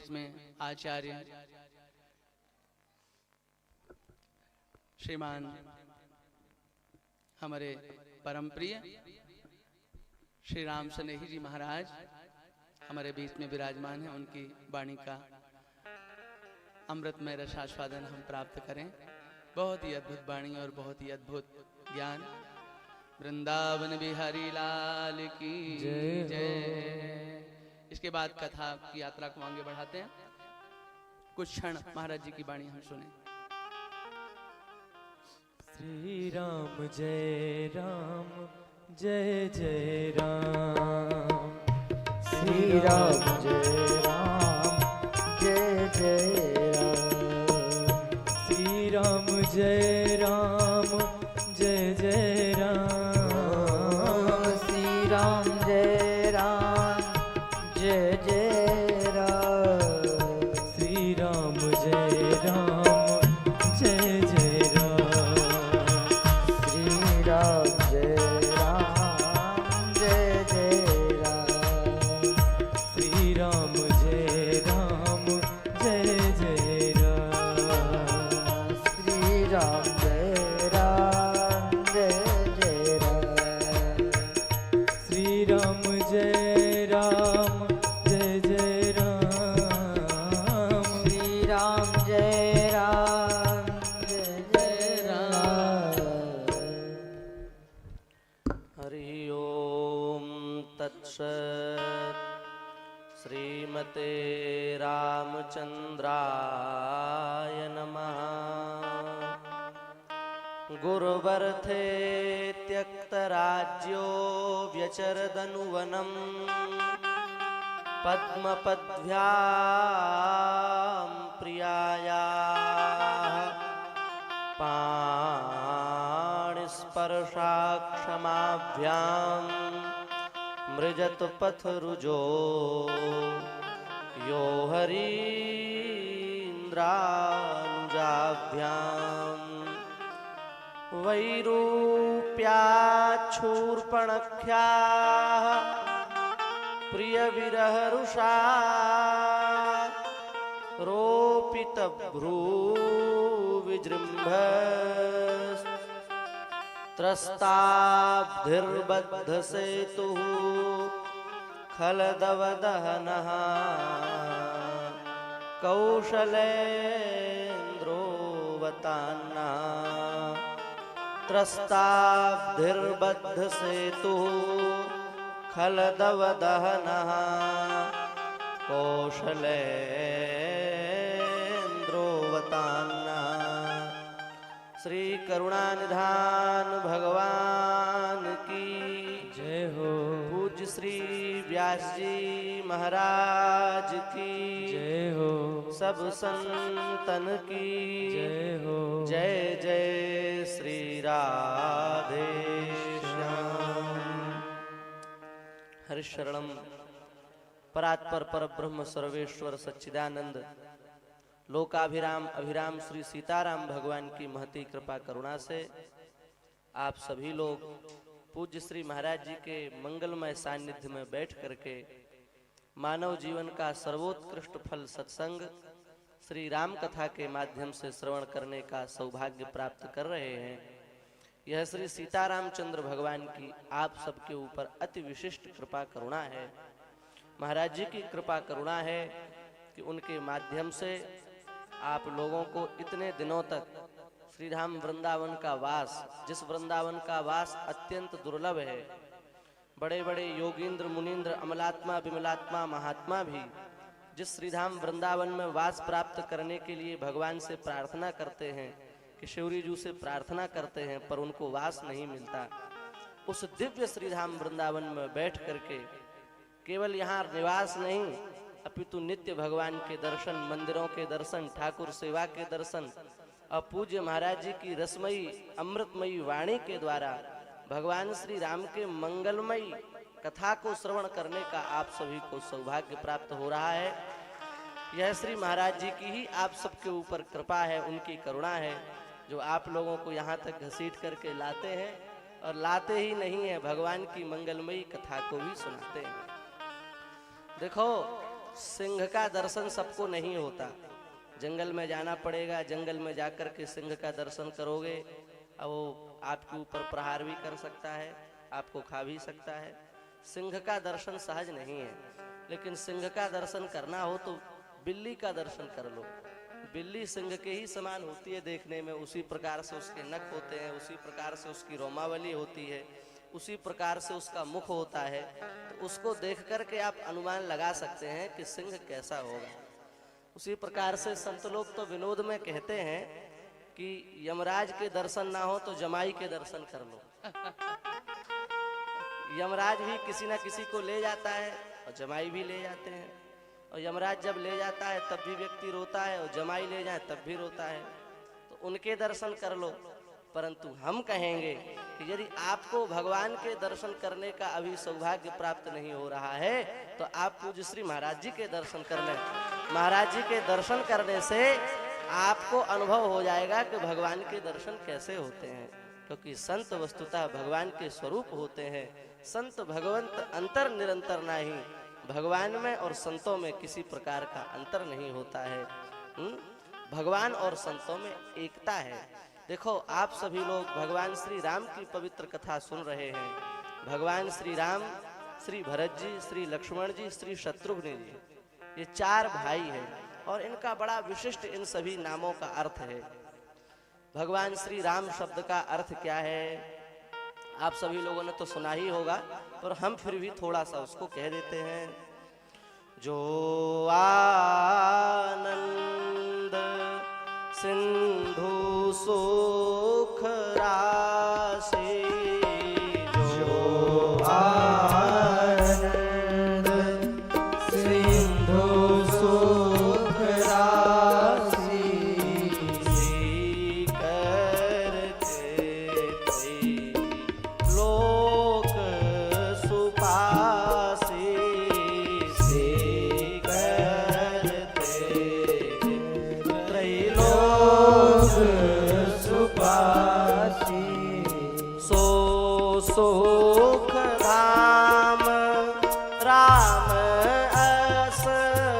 बीच में आचार्य श्रीमान हमारे परम प्रिय श्री राम स्नेही जी महाराज हमारे बीच में विराजमान हैं। उनकी वाणी का अमृतमय रसास्वादन हम प्राप्त करें। बहुत ही अद्भुत वाणी और बहुत ही अद्भुत ज्ञान। वृंदावन बिहारी लाल की जय। इसके बाद कथा की यात्रा को आगे बढ़ाते हैं। कुछ क्षण महाराज जी की वाणी हम सुने। श्री राम जय जय राम। श्री राम जय जय राम। श्री राम जय जय राम। श्री राम जय जय राम। श्री राम जय जय राम। श्री राम जय जय राम। श्री राम जय जय राम। श्री राम जय जय राम। श्री राम जय जय राम। श्री राम जय जय राम। हरि ओम तत्सत्। श्रीमते रामचंद्राय नमः। गुरुवर्थे त्यक्तराज्यो व्यचरदनुवनम् पद्मपद्भ्यां प्रियायाः पाणिस्पर्शाक्षमाभ्यां मृजतपथरुजो यो हरीन्द्रानुजाभ्याम् वैरूप्याच्छूर्पणख्याः प्रियविरहरुषा रोपितभ्रूविजृम्भस्त्रस्ताब्धिर्बद्धसेतुः खलदवदहनः कौशलेन्द्रोऽवतान्नः त्रस्ताब्धिर्बद्धसेतुः खलदवदहनः कौशलेन्द्रोऽवतान्नः। श्री करुणानिधान भगवान की जय हो। पूज्य श्री व्यास जी महाराज की जय हो। सब संतन की जय हो। जय जय श्री राधे श्याम। हरिशरणम परात्पर परब्रह्म सर्वेश्वर सच्चिदानंद लोकाभिराम अभिराम श्री सीताराम भगवान की महती कृपा करुणा से आप सभी लोग पूज्य श्री महाराज जी के मंगलमय सानिध्य में बैठ करके मानव जीवन का सर्वोत्कृष्ट फल सत्संग श्री राम कथा के माध्यम से श्रवण करने का सौभाग्य प्राप्त कर रहे हैं। यह श्री सीतारामचंद्र भगवान की आप सबके ऊपर अति विशिष्ट कृपा करुणा है। महाराज जी की कृपा करुणा है कि उनके माध्यम से आप लोगों को इतने दिनों तक श्री धाम वृंदावन का वास, जिस वृंदावन का वास अत्यंत दुर्लभ है, बड़े बड़े योगींद्र मुनींद्र अमलात्मा विमलात्मा महात्मा भी जिस श्रीधाम वृंदावन में वास प्राप्त करने के लिए भगवान से प्रार्थना करते हैं, किशोरी जी से प्रार्थना करते हैं, पर उनको वास नहीं मिलता। उस दिव्य श्रीधाम वृंदावन में बैठ करके केवल यहाँ निवास नहीं अपितु नित्य भगवान के दर्शन, मंदिरों के दर्शन, ठाकुर सेवा के दर्शन और पूज्य महाराज जी की रसमयी अमृतमयी वाणी के द्वारा भगवान श्री राम के मंगलमयी कथा को श्रवण करने का आप सभी को सौभाग्य प्राप्त हो रहा है। यह श्री महाराज जी की ही आप सबके ऊपर कृपा है, उनकी करुणा है, जो आप लोगों को यहाँ तक घसीट करके लाते हैं और लाते ही नहीं है, भगवान की मंगलमयी कथा को भी सुनाते हैं। देखो सिंह का दर्शन सबको नहीं होता। जंगल में जाना पड़ेगा, जंगल में जाकर के सिंह का दर्शन करोगे, अब वो आपके ऊपर प्रहार भी कर सकता है, आपको खा भी सकता है। सिंह का दर्शन सहज नहीं है। लेकिन सिंह का दर्शन करना हो तो बिल्ली का दर्शन कर लो। बिल्ली सिंह के ही समान होती है देखने में, उसी प्रकार से उसके नख होते हैं, उसी प्रकार से उसकी रोमावली होती है, उसी प्रकार से उसका मुख होता है। तो उसको देख करके आप अनुमान लगा सकते हैं कि सिंह कैसा होगा। उसी प्रकार से संत लोग तो विनोद में कहते हैं कि यमराज के दर्शन ना हो तो जमाई के दर्शन कर लो। यमराज भी किसी ना किसी को ले जाता है और जमाई भी ले जाते हैं, और यमराज जब ले जाता है तब भी व्यक्ति रोता है, और जमाई ले जाए तब भी रोता है। तो उनके दर्शन कर लो। परंतु हम कहेंगे कि यदि आपको भगवान के दर्शन करने का अभी सौभाग्य प्राप्त नहीं हो रहा है तो आप पूज्य श्री महाराज जी के दर्शन कर लें। महाराज जी के दर्शन करने से आपको अनुभव हो जाएगा कि भगवान के दर्शन कैसे होते हैं, क्योंकि संत वस्तुतः भगवान के स्वरूप होते हैं। संत भगवंत अंतर निरंतर नहीं, भगवान में और संतों में किसी प्रकार का अंतर नहीं होता है। भगवान और संतों में एकता है। देखो, आप सभी लोग भगवान श्री राम की पवित्र कथा सुन रहे हैं। भगवान श्री राम, श्री भरत जी, श्री लक्ष्मण जी, श्री शत्रुघ्न जी, ये 4 भाई हैं और इनका बड़ा विशिष्ट इन सभी नामों का अर्थ है। भगवान श्री राम शब्द का अर्थ क्या है आप सभी लोगों ने तो सुना ही होगा, पर हम फिर भी थोड़ा सा उसको कह देते हैं। जो आनंद सिंधु सुख राशि, जो आनंद सिंधु सुख राशि, सी करते लोक सुपासी, से त्रैलोक सुपासी, सो सुख धाम राम अस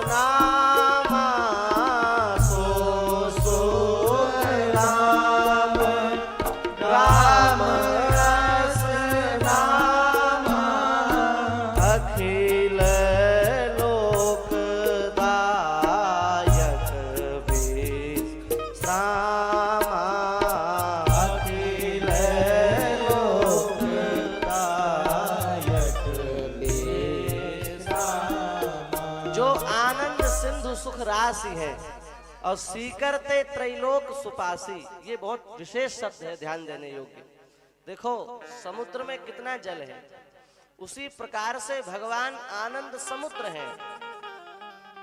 नामा, सो सुख धाम राम अस नामा, अखिल लोकदायक विश्रामा, अखिल लोकदायक विश्रामा। जो आनंद सिंधु सुख राशि है और सीकरते त्रैलोक सुपासी, ये बहुत विशेष शब्द है, ध्यान देने योग्य। देखो, समुद्र में कितना जल है, उसी प्रकार से भगवान आनंद समुद्र है।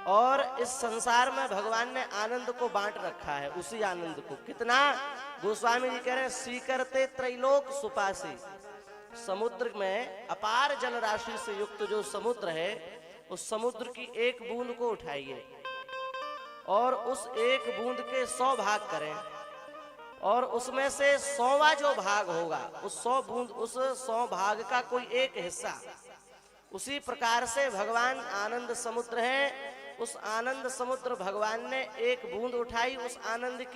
और इस संसार में भगवान ने आनंद को बांट रखा है। उसी आनंद को कितना, गोस्वामी जी कह रहे हैं, सीकरते त्रैलोक सुपासी। समुद्र में अपार जल राशि से युक्त जो समुद्र है, उस समुद्र की एक बूंद को उठाइए और उस एक बूंद के 100 भाग करें, और उसमें से 100वां जो भाग होगा, उस 100 बूंद, उस 100 भाग का कोई एक हिस्सा। उसी प्रकार से भगवान आनंद समुद्र है। उस आनंद समुद्र भगवान ने एक बूंद उठाई, उस आनंद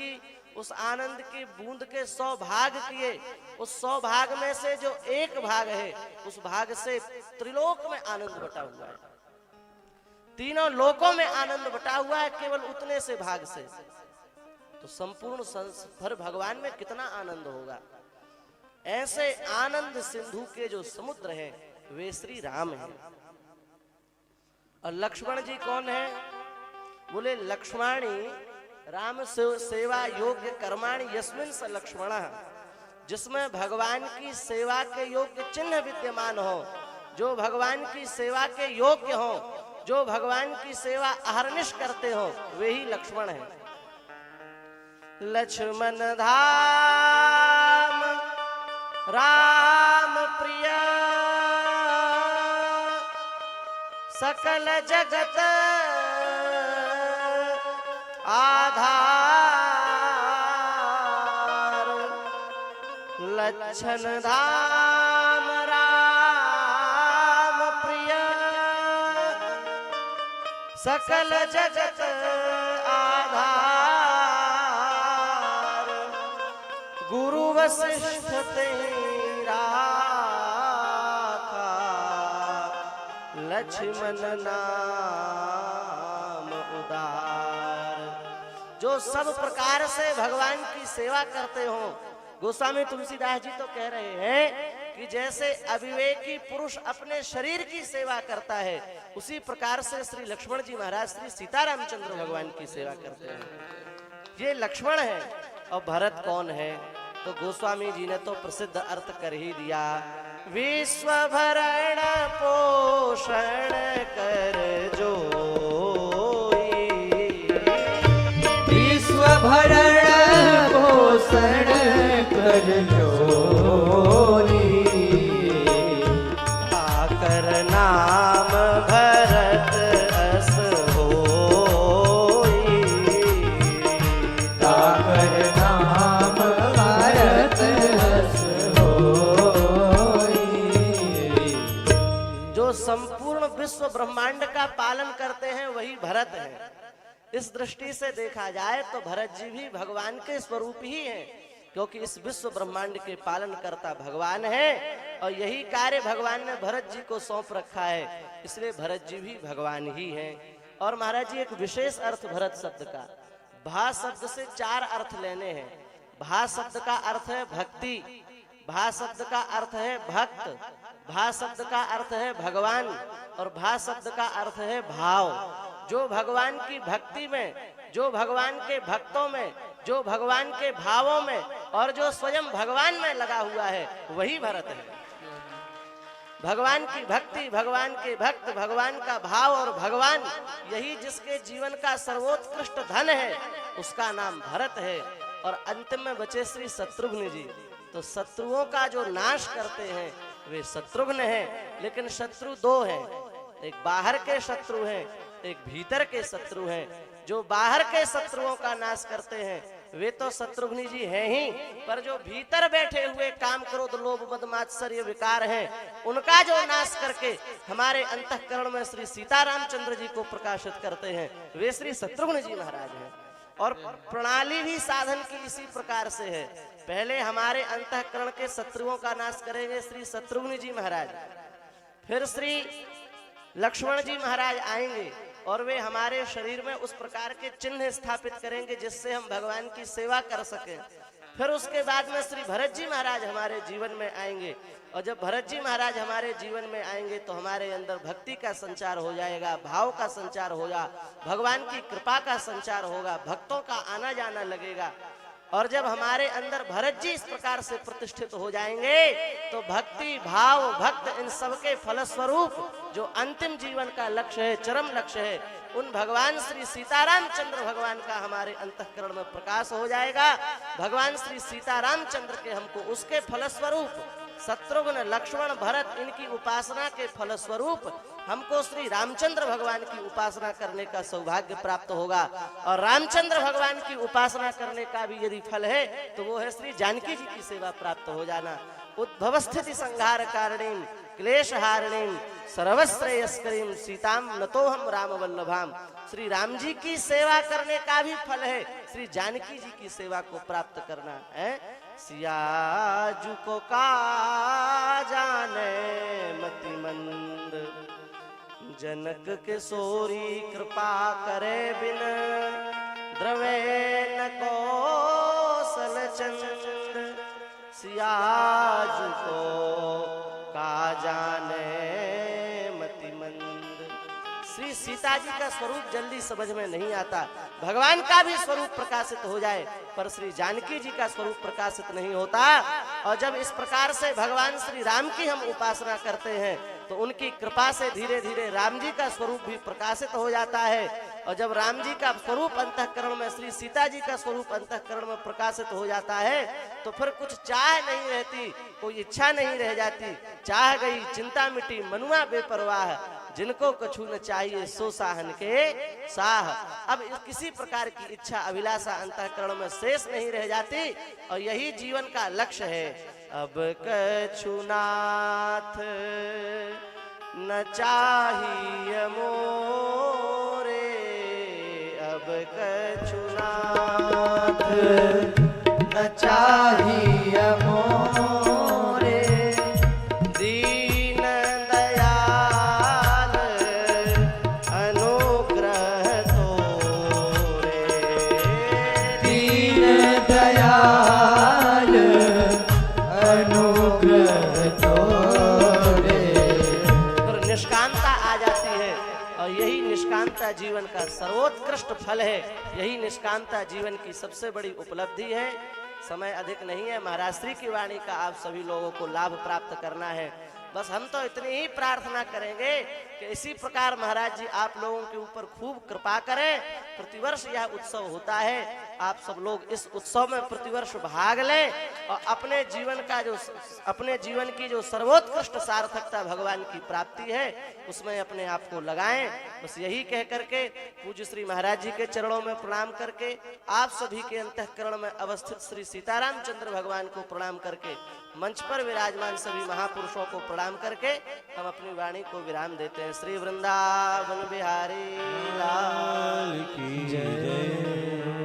की बूंद के 100 भाग किए। उस 100 भाग में से जो एक भाग है, उस भाग से त्रिलोक में आनंद बटा हुआ है, तीनों लोकों में आनंद बटा हुआ है, केवल उतने से भाग से। तो संपूर्ण संसार भगवान में कितना आनंद होगा। ऐसे आनंद सिंधु के जो समुद्र हैं, वे श्री राम हैं। और लक्ष्मण जी कौन है? बोले लक्ष्मणी राम सेवा योग्य कर्माणि यस्मिन् स लक्ष्मण, जिसमें भगवान की सेवा के योग्य चिन्ह विद्यमान हो, जो भगवान की सेवा के योग्य हो, जो भगवान की सेवा अहर्निश करते हो, वे ही लक्ष्मण हैं। लक्ष्मण धाम राम प्रिय, सकल जगत आधार, लक्षण धाम राम प्रिय, सकल जगत आधार, गुरु वशिष्ठ तेरा था, लक्ष्मण नाम उदार। जो सब प्रकार से भगवान की सेवा करते हो, गोस्वामी तुलसीदास जी तो कह रहे हैं कि जैसे अविवेकी पुरुष अपने शरीर की सेवा करता है, उसी प्रकार से श्री लक्ष्मण जी महाराज श्री सीतारामचंद्र भगवान की सेवा करते हैं। ये लक्ष्मण है और भरत कौन है? तो गोस्वामी जी ने तो प्रसिद्ध अर्थ कर ही दिया। विश्व भरण पोषण कर जो, विश्व भरण पोषण कर जोरी, आकर नाम भरत अस होई, ताकर नाम भरत अस होई। जो संपूर्ण विश्व ब्रह्मांड का पालन करते हैं वही भरत है। इस दृष्टि से देखा जाए तो भरत जी भी भगवान के स्वरूप ही हैं, क्योंकि इस विश्व ब्रह्मांड के पालन करता भगवान है और यही कार्य भगवान ने भरत जी को सौंप रखा है, इसलिए भरत जी भी भगवान ही हैं। और महाराज जी एक विशेष अर्थ भरत शब्द का, भा शब्द से 4 अर्थ लेने हैं। भा शब्द का अर्थ है भक्ति, भा शब्द का अर्थ है भक्त, भा शब्द का अर्थ है भगवान और भा शब्द का अर्थ है भाव। जो भगवान की भक्ति में, जो भगवान के भक्तों में, जो भगवान के भावों में और जो स्वयं भगवान में लगा हुआ है वही भरत है। भगवान की भक्ति, भगवान के भक्त, भगवान का भाव और भगवान, यही जिसके जीवन का सर्वोत्कृष्ट धन है, उसका नाम भरत है। और अंतिम में बचे श्री शत्रुघ्न जी। तो शत्रुओं का जो नाश करते हैं वे शत्रुघ्न हैं, लेकिन शत्रु 2 हैं, एक बाहर के शत्रु हैं, एक भीतर के शत्रु हैं। जो बाहर के शत्रुओं का नाश करते हैं वे तो शत्रुघ्न जी हैं ही, पर जो भीतर बैठे हुए काम क्रोध लोभ मद मात्सर्य विकार हैं, उनका जो नाश करके हमारे अंतःकरण में श्री सीतारामचंद्र जी को प्रकाशित करते हैं वे श्री शत्रुघ्न जी महाराज हैं। और प्रणाली भी साधन की इसी प्रकार से है। पहले हमारे अंतःकरण के शत्रुओं का नाश करेंगे श्री शत्रुघ्न जी महाराज, फिर श्री लक्ष्मण जी महाराज आएंगे और वे हमारे शरीर में उस प्रकार के चिन्ह स्थापित करेंगे जिससे हम भगवान की सेवा कर सकें। फिर उसके बाद में श्री भरत जी महाराज हमारे जीवन में आएंगे, और जब भरत जी महाराज हमारे जीवन में आएंगे तो हमारे अंदर भक्ति का संचार हो जाएगा, भाव का संचार होगा, भगवान की कृपा का संचार होगा, भक्तों का आना जाना लगेगा। और जब हमारे अंदर भरत जी इस प्रकार से प्रतिष्ठित हो जाएंगे तो भक्ति भाव भक्त इन सबके फलस्वरूप जो अंतिम जीवन का लक्ष्य है, चरम लक्ष्य है, उन भगवान श्री सीतारामचंद्र भगवान का हमारे अंतःकरण में प्रकाश हो जाएगा। भगवान श्री सीतारामचंद्र के हमको उसके फलस्वरूप शत्रुघ्न लक्ष्मण भरत इनकी उपासना के फलस्वरूप हमको श्री रामचंद्र भगवान की उपासना करने का सौभाग्य प्राप्त होगा। और रामचंद्र भगवान की उपासना करने का भी यदि फल है तो वो है श्री जानकी जी की सेवा प्राप्त हो जाना। उद्भव स्थिति संहार कारणीम क्लेश हारणीम सर्वश्रेयस्करीम सीताम नतोहम राम वल्लभाम। श्री राम जी की सेवा करने का भी फल है श्री जानकी जी की सेवा को प्राप्त करना है। सियाजू को का जाने मतिमंद, जनक किशोरी कृपा करे बिन, द्रवे न कौशल चंद। सियाजू को का जाने मतिमंद। श्री सीता जी का स्वरूप जल्दी समझ में नहीं आता, भगवान का भी स्वरूप प्रकाशित हो जाए पर श्री जानकी जी का स्वरूप प्रकाशित नहीं होता। और जब इस प्रकार से भगवान श्री राम की हम उपासना करते हैं तो उनकी कृपा से धीरे धीरे राम जी का स्वरूप भी प्रकाशित हो जाता है। और जब राम जी का स्वरूप अंतःकरण में, श्री सीता जी का स्वरूप अंतःकरण में प्रकाशित हो जाता है तो फिर कुछ चाह नहीं रहती, कोई इच्छा नहीं रह जाती। चाह गई चिंता मिटी मनुआ बेपरवाह, जिनको कछु न चाहिए सो साहन के साह। अब किसी प्रकार की इच्छा अभिलाषा अंतःकरण में शेष नहीं रह जाती और यही जीवन का लक्ष्य है। अब कछु नाथ न चाहिए मोरे, न चाहिए मोरे। दीन दयाल अनुग्रह तोरे। दीन दयाल अनुग्रह तोरे। फिर निष्कामता आ जाती है और यही निष्कामता जीवन का सर्वोत्कृष्ट फल है। यही निष्कामता जीवन की सबसे बड़ी उपलब्धि है। समय अधिक नहीं है, महाराज श्री की वाणी का आप सभी लोगों को लाभ प्राप्त करना है। बस हम तो इतनी ही प्रार्थना करेंगे कि इसी प्रकार महाराज जी आप लोगों के ऊपर खूब कृपा करें। प्रतिवर्ष यह उत्सव होता है, आप सब लोग इस उत्सव में प्रतिवर्ष भाग लें और अपने जीवन की जो सर्वोत्कृष्ट सार्थकता भगवान की प्राप्ति है उसमें अपने आप को लगाएं। बस यही कह करके पूज्य श्री महाराज जी के चरणों में प्रणाम करके आप सभी के अंतःकरण में अवस्थित श्री सीताराम चंद्र भगवान को प्रणाम करके मंच पर विराजमान सभी महापुरुषों को प्रणाम करके हम अपनी वाणी को विराम देते हैं। श्री वृंदावन बिहारी लाल की जय।